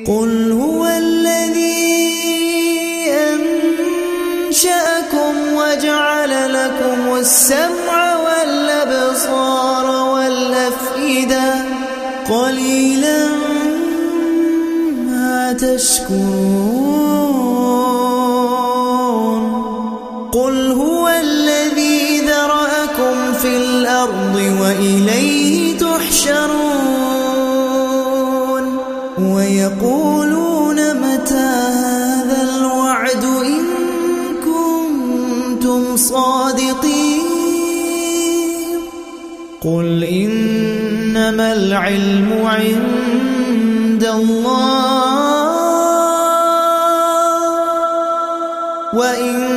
قل هو الذي أنشأكم وجعل لكم السمع والأبصار والأفئدة قليلا ما تشكرون قل هو الذي ذرأكم في الأرض وإليه تحشرون ويقولون متى هذا الوعد إن كنتم صادقين قل إنما العلم عند الله وإن